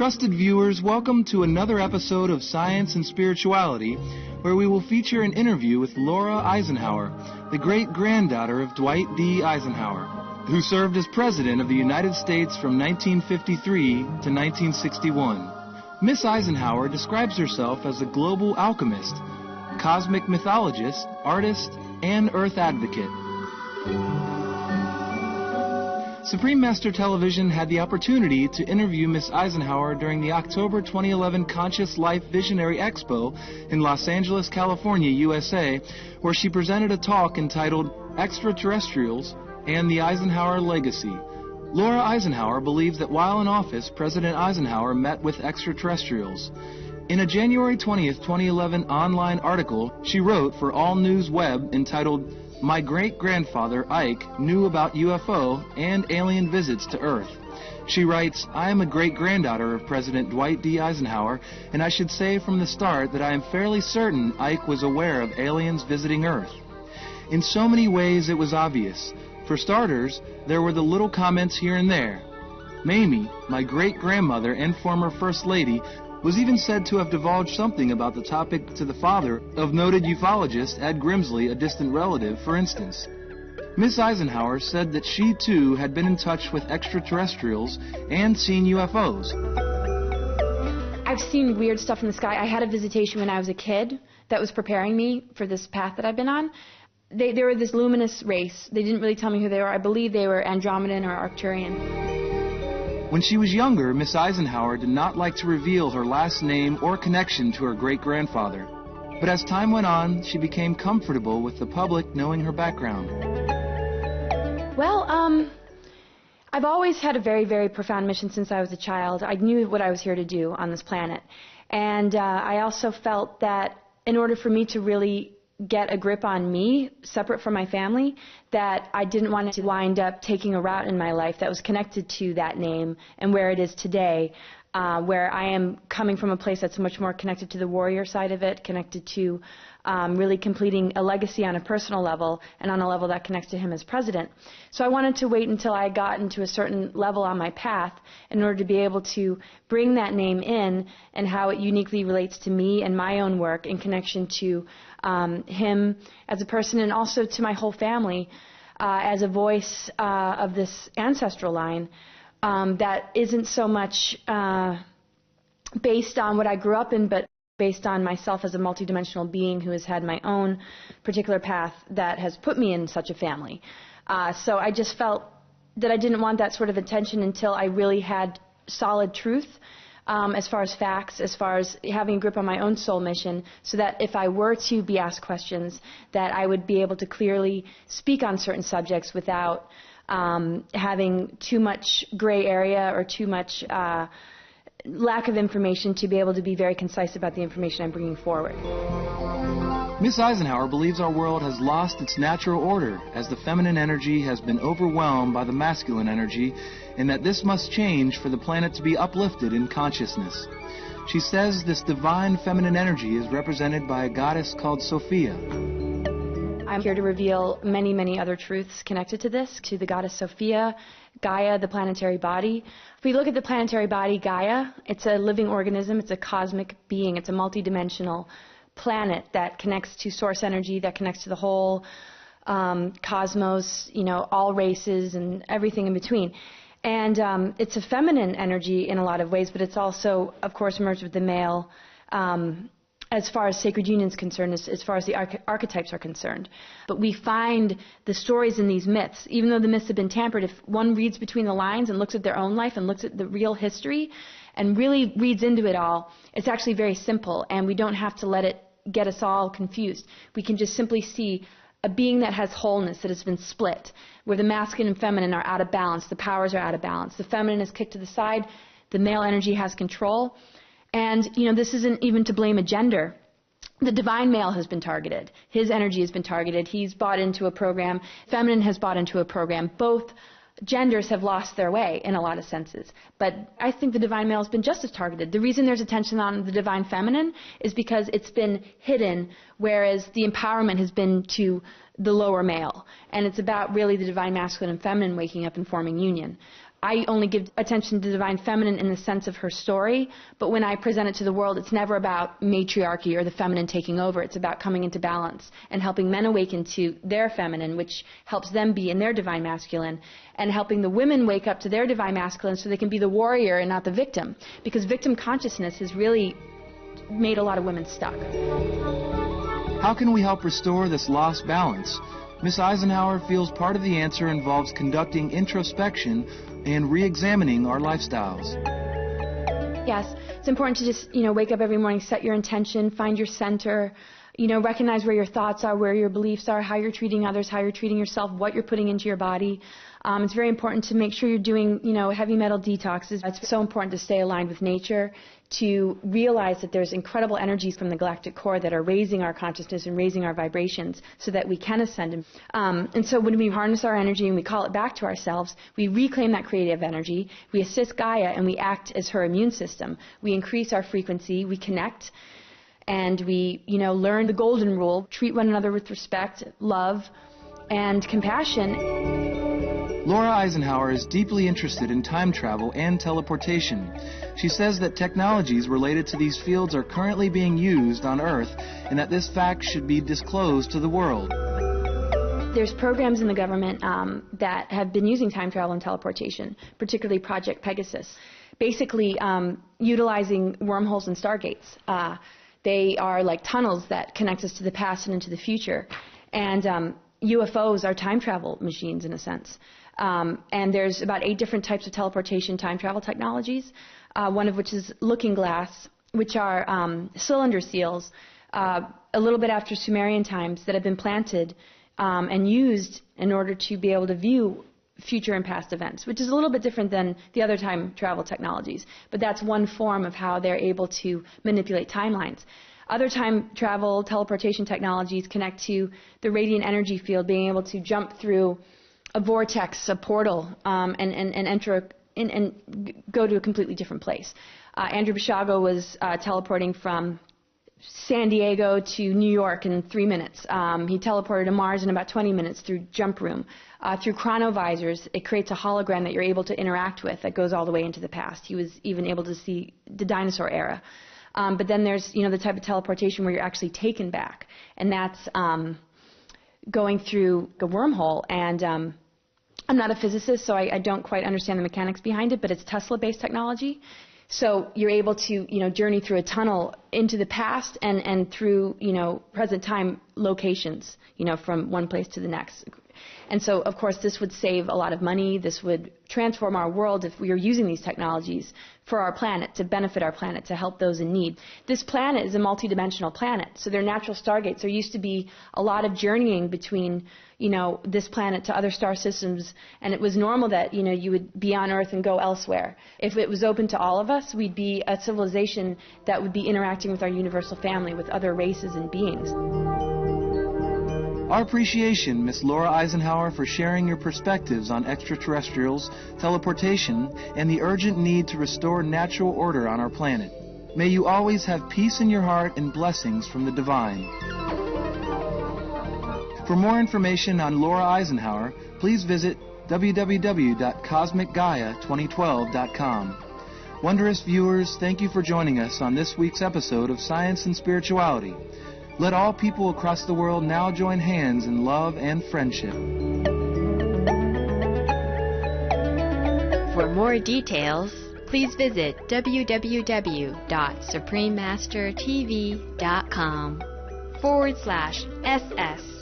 Trusted viewers, welcome to another episode of Science and Spirituality, where we will feature an interview with Laura Eisenhower, the great-granddaughter of Dwight D. Eisenhower, who served as President of the United States from 1953 to 1961. Miss Eisenhower describes herself as a global alchemist, cosmic mythologist, artist, and Earth advocate. Supreme Master Television had the opportunity to interview Miss Eisenhower during the October 2011 Conscious Life Visionary Expo in Los Angeles, California, USA, where she presented a talk entitled Extraterrestrials and the Eisenhower Legacy. Laura Eisenhower believes that while in office, President Eisenhower met with extraterrestrials. In a January 20th, 2011 online article, she wrote for All News Web entitled, "My great-grandfather, Ike, knew about UFO and alien visits to Earth." She writes, "I am a great-granddaughter of President Dwight D. Eisenhower, and I should say from the start that I am fairly certain Ike was aware of aliens visiting Earth. In so many ways it was obvious. For starters, there were the little comments here and there. Mamie, my great-grandmother and former First Lady, was even said to have divulged something about the topic to the father of noted ufologist Ed Grimsley, a distant relative, for instance. Miss Eisenhower said that she, too, had been in touch with extraterrestrials and seen UFOs. I've seen weird stuff in the sky. I had a visitation when I was a kid that was preparing me for this path that I've been on. They were this luminous race. They didn't really tell me who they were. I believe they were Andromedan or Arcturian. When she was younger, Miss Eisenhower did not like to reveal her last name or connection to her great-grandfather. But as time went on, she became comfortable with the public knowing her background. Well, I've always had a very, very profound mission since I was a child. I knew what I was here to do on this planet. And I also felt that in order for me to really get a grip on me, separate from my family, that I didn't want to wind up taking a route in my life that was connected to that name and where it is today, where I am coming from a place that's much more connected to the warrior side of it, connected to really completing a legacy on a personal level and on a level that connects to him as president. So I wanted to wait until I got into a certain level on my path in order to be able to bring that name in and how it uniquely relates to me and my own work in connection to him as a person and also to my whole family as a voice of this ancestral line that isn't so much based on what I grew up in, but based on myself as a multidimensional being who has had my own particular path that has put me in such a family. So I just felt that I didn't want that sort of attention until I really had solid truth as far as facts, as far as having a grip on my own soul mission, so that if I were to be asked questions, that I would be able to clearly speak on certain subjects without having too much gray area or too much lack of information, to be able to be very concise about the information I'm bringing forward. Miss Eisenhower believes our world has lost its natural order as the feminine energy has been overwhelmed by the masculine energy, and that this must change for the planet to be uplifted in consciousness. She says this divine feminine energy is represented by a goddess called Sophia. I'm here to reveal many, many other truths connected to this, to the goddess Sophia, Gaia, the planetary body. If we look at the planetary body, Gaia, it's a living organism, it's a cosmic being, it's a multidimensional planet that connects to source energy, that connects to the whole cosmos, you know, all races and everything in between. And it's a feminine energy in a lot of ways, but it's also, of course, merged with the male as far as sacred union is concerned, as far as the archetypes are concerned. But we find the stories in these myths, even though the myths have been tampered, if one reads between the lines and looks at their own life and looks at the real history and really reads into it all, it's actually very simple, and we don't have to let it get us all confused. We can just simply see a being that has wholeness, that has been split, where the masculine and feminine are out of balance, the powers are out of balance, the feminine is kicked to the side, the male energy has control. And, you know, this isn't even to blame a gender. The divine male has been targeted. His energy has been targeted. He's bought into a program. Feminine has bought into a program. Both genders have lost their way in a lot of senses. But I think the divine male has been just as targeted. The reason there's attention on the divine feminine is because it's been hidden, whereas the empowerment has been to the lower male. And it's about really the divine masculine and feminine waking up and forming union. I only give attention to the divine feminine in the sense of her story, but when I present it to the world, it's never about matriarchy or the feminine taking over. It's about coming into balance and helping men awaken to their feminine, which helps them be in their divine masculine, and helping the women wake up to their divine masculine so they can be the warrior and not the victim, because victim consciousness has really made a lot of women stuck. How can we help restore this lost balance? Miss Eisenhower feels part of the answer involves conducting introspection and re-examining our lifestyles. Yes, it's important to just, wake up every morning, set your intention, find your center, recognize where your thoughts are, where your beliefs are, how you're treating others, how you're treating yourself, what you're putting into your body. It's very important to make sure you're doing, heavy metal detoxes. It's so important to stay aligned with nature, to realize that there's incredible energies from the galactic core that are raising our consciousness and raising our vibrations so that we can ascend. And so when we harness our energy and we call it back to ourselves, we reclaim that creative energy, we assist Gaia, and we act as her immune system. We increase our frequency, we connect, and we, learn the golden rule, treat one another with respect, love, and compassion. Laura Eisenhower is deeply interested in time travel and teleportation. She says that technologies related to these fields are currently being used on Earth and that this fact should be disclosed to the world. There's programs in the government that have been using time travel and teleportation, particularly Project Pegasus, basically utilizing wormholes and stargates. They are like tunnels that connect us to the past and into the future. And UFOs are time travel machines in a sense. And there's about 8 different types of teleportation time travel technologies, one of which is looking glass, which are cylinder seals a little bit after Sumerian times that have been planted and used in order to be able to view future and past events, which is a little bit different than the other time travel technologies. But that's one form of how they're able to manipulate timelines. Other time travel teleportation technologies connect to the radiant energy field, being able to jump through a vortex, a portal, and enter and go to a completely different place. Andrew Basiago was teleporting from San Diego to New York in 3 minutes. He teleported to Mars in about 20 minutes through Jump Room. Through chronovisors, it creates a hologram that you're able to interact with that goes all the way into the past. He was even able to see the dinosaur era. But then there's, the type of teleportation where you're actually taken back, and that's going through a wormhole. And I'm not a physicist, so I don't quite understand the mechanics behind it, but it's Tesla-based technology. So you're able to, journey through a tunnel into the past and through, present time locations, from one place to the next. And so, of course, this would save a lot of money. This would transform our world if we are using these technologies for our planet, to benefit our planet, to help those in need. This planet is a multidimensional planet, so they're natural stargates. There used to be a lot of journeying between, this planet to other star systems, and it was normal that, you would be on Earth and go elsewhere. If it was open to all of us, we'd be a civilization that would be interacting with our universal family, with other races and beings. Our appreciation, Miss Laura Eisenhower, for sharing your perspectives on extraterrestrials, teleportation, and the urgent need to restore natural order on our planet. May you always have peace in your heart and blessings from the divine. For more information on Laura Eisenhower, please visit www.cosmicgaia2012.com. Wondrous viewers, thank you for joining us on this week's episode of Science and Spirituality. Let all people across the world now join hands in love and friendship. For more details, please visit www.suprememastertv.com/SS